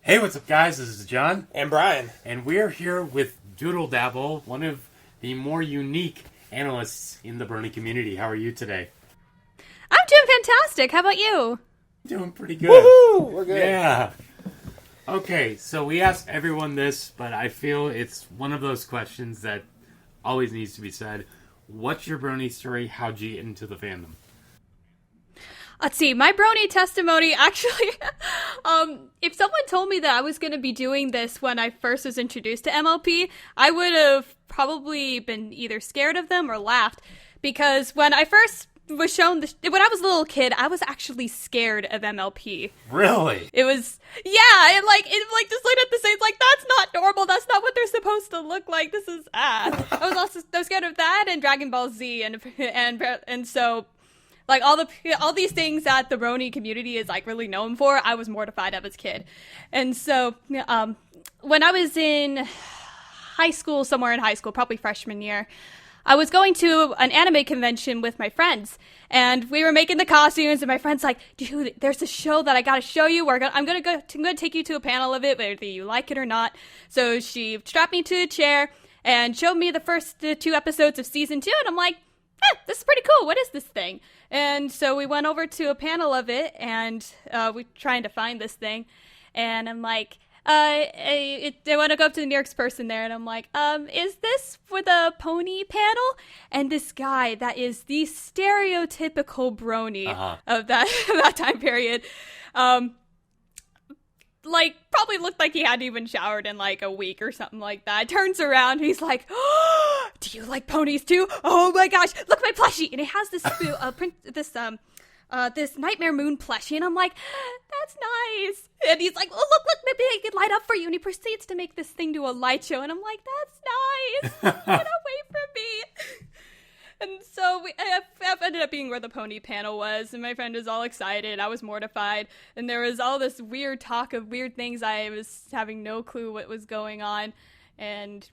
Hey, what's up, guys? This is John. And Brian. And we're here with Doodle, Dabble, one of the more unique analysts in the Brownie community. How are you today? I'm doing fantastic. How about you? Doing pretty good. Woohoo! We're good. Yeah. Okay, so we asked everyone this, but I feel it's one of those questions that always needs to be said. What's your Brownie story? How'd you get into the fandom? Let's see, my Brownie testimony, actually, if someone told me that I was going to be doing this when I first was introduced to MLP, I would have probably been either scared of them or laughed, because when I first was shown, when I was a little kid, I was actually scared of MLP. Really? It was, yeah, it just looked at the same, like, that's not normal, that's not what they're supposed to look like, this is, I was scared of that and Dragon Ball Z, and so... Like, all these things that the Brony community is, like, really known for, I was mortified of as a kid. And so, when I was in high school, somewhere in high school, probably freshman year, I was going to an anime convention with my friends. And we were making the costumes, and my friend's like, dude, there's a show that I gotta show you. I'm gonna take you to a panel of it, whether you like it or not. So she strapped me to a chair and showed me the first 2 episodes of season 2, and I'm like, this is pretty cool. What is this thing? And so we went over to a panel of it, and we're trying to find this thing. And I'm like, I want to go up to the nearest person there, and I'm like, is this for the pony panel? And this guy that is the stereotypical brony of that time period, like, probably looked like he hadn't even showered in, like, a week or something like that. Turns around, and he's like, oh, do you like ponies too? Oh my gosh, look at my plushie! And it has this Nightmare Moon plushie, and I'm like, that's nice. And he's like, oh, look, maybe I could light up for you. And he proceeds to make this thing do a light show, and I'm like, that's nice. Get away from me. And so I ended up being where the pony panel was, and my friend was all excited. I was mortified, and there was all this weird talk of weird things. I was having no clue what was going on, and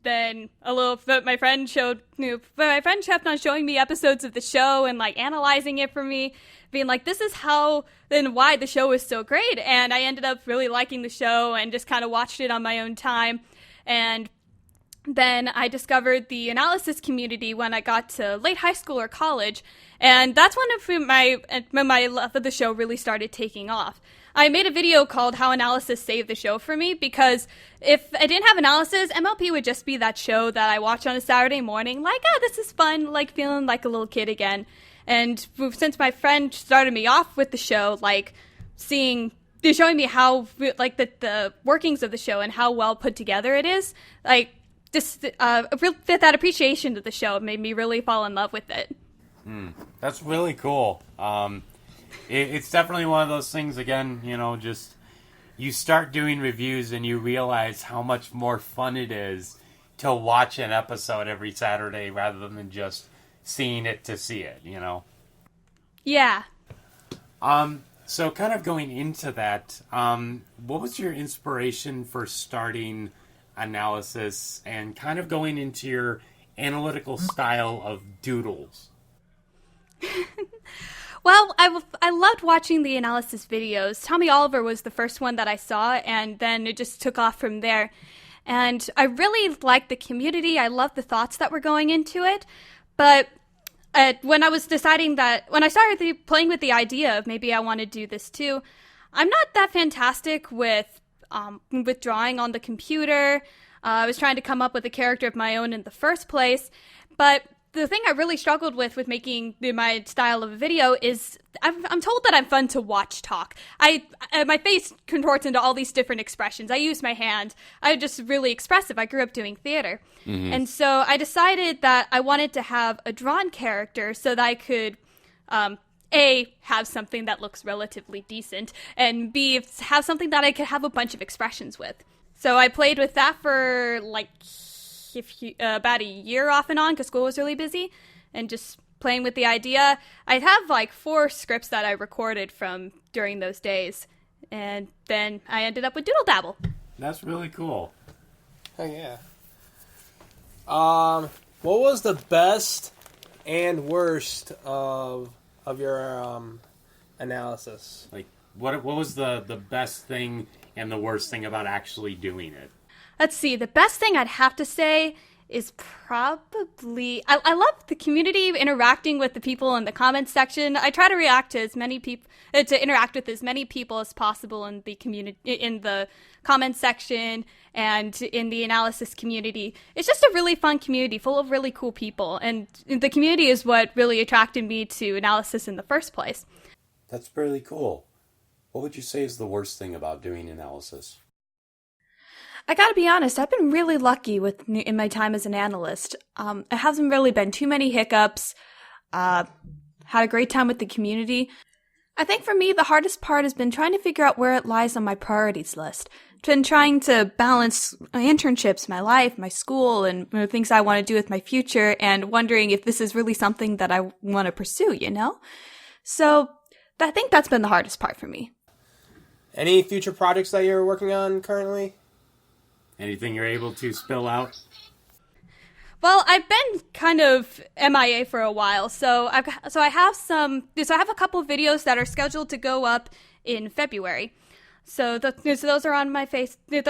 then my friend kept on showing me episodes of the show and, like, analyzing it for me, being like, this is how and why the show is so great. And I ended up really liking the show and just kind of watched it on my own time. And then I discovered the analysis community when I got to late high school or college, and that's when my love of the show really started taking off. I made a video called How Analysis Saved the Show for me, because if I didn't have analysis, MLP would just be that show that I watch on a Saturday morning, like, this is fun, like, feeling like a little kid again. And since my friend started me off with the show, like, showing me how, like, the workings of the show and how well put together it is, like, just that appreciation of the show made me really fall in love with it. That's really cool. It's definitely one of those things, again, just you start doing reviews and you realize how much more fun it is to watch an episode every Saturday rather than just seeing it to see it, Yeah. So kind of going into that, what was your inspiration for starting analysis and kind of going into your analytical style of doodles? Well, I loved watching the analysis videos. Tommy Oliver was the first one that I saw, and then it just took off from there. And I really liked the community. I loved the thoughts that were going into it. But when I started playing with the idea of maybe I want to do this too, I'm not that fantastic with drawing on the computer. I was trying to come up with a character of my own in the first place, but the thing I really struggled with making my style of a video is I'm told that I'm fun to watch talk. My face contorts into all these different expressions. I use my hand. I'm just really expressive. I grew up doing theater. Mm-hmm. And so I decided that I wanted to have a drawn character so that I could have something that looks relatively decent, and B, have something that I could have a bunch of expressions with. So I played with that for about a year off and on, because school was really busy, and just playing with the idea. I have 4 scripts that I recorded from during those days, and then I ended up with Doodle Dabble. That's really cool. Oh yeah. What was the best and worst of your analysis? Like what was the best thing and the worst thing about actually doing it? Let's see. The best thing I'd have to say is probably I love the community, interacting with the people in the comments section. I try to react to as many people to interact with as many people as possible in the community, in the comments section and in the analysis community. It's just a really fun community full of really cool people, and the community is what really attracted me to analysis in the first place. That's really cool. What would you say is the worst thing about doing analysis? I gotta be honest, I've been really lucky in my time as an analyst. It hasn't really been too many hiccups. Had a great time with the community. I think for me, the hardest part has been trying to figure out where it lies on my priorities list. Been trying to balance my internships, my life, my school, and things I want to do with my future, and wondering if this is really something that I want to pursue, you know? So I think that's been the hardest part for me. Any future projects that you're working on currently? Anything you're able to spill out? Well, I've been kind of MIA for a while, so I have a couple of videos that are scheduled to go up in February. So those are on my YouTube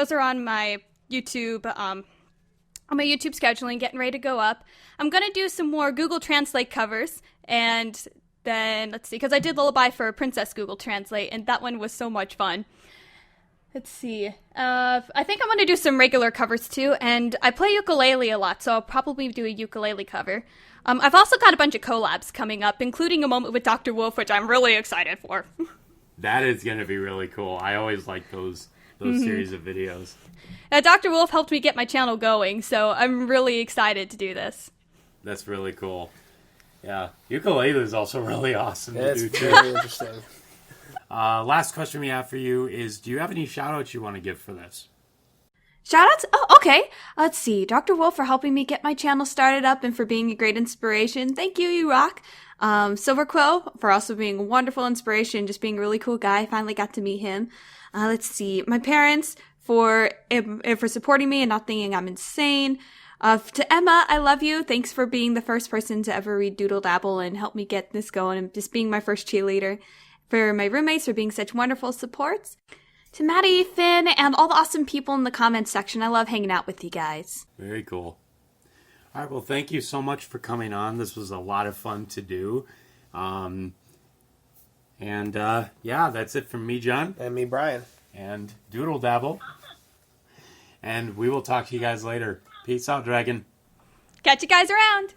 scheduling, getting ready to go up. I'm gonna do some more Google Translate covers, and then let's see, because I did Lullaby for Princess Google Translate, and that one was so much fun. Let's see. I think I'm going to do some regular covers too, and I play ukulele a lot, so I'll probably do a ukulele cover. I've also got a bunch of collabs coming up, including a moment with Dr. Wolf, which I'm really excited for. That is going to be really cool. I always like those series of videos. Dr. Wolf helped me get my channel going, so I'm really excited to do this. That's really cool. Yeah, ukulele is also really awesome to do too. Very interesting. Last question we have for you is, do you have any shout-outs you want to give for this? Shoutouts? Oh, okay. Let's see. Dr. Wolf for helping me get my channel started up and for being a great inspiration. Thank you, you rock. Silver Quill for also being a wonderful inspiration, just being a really cool guy. I finally got to meet him. Let's see. My parents for supporting me and not thinking I'm insane. To Emma, I love you. Thanks for being the first person to ever read Doodle, Dabble and help me get this going and just being my first cheerleader. For my roommates for being such wonderful supports. To Maddie, Finn, and all the awesome people in the comments section. I love hanging out with you guys. Very cool. All right, well, thank you so much for coming on. This was a lot of fun to do. Yeah, that's it from me, John. And me, Brian. And Doodle Dabble. And we will talk to you guys later. Peace out, Dragon. Catch you guys around.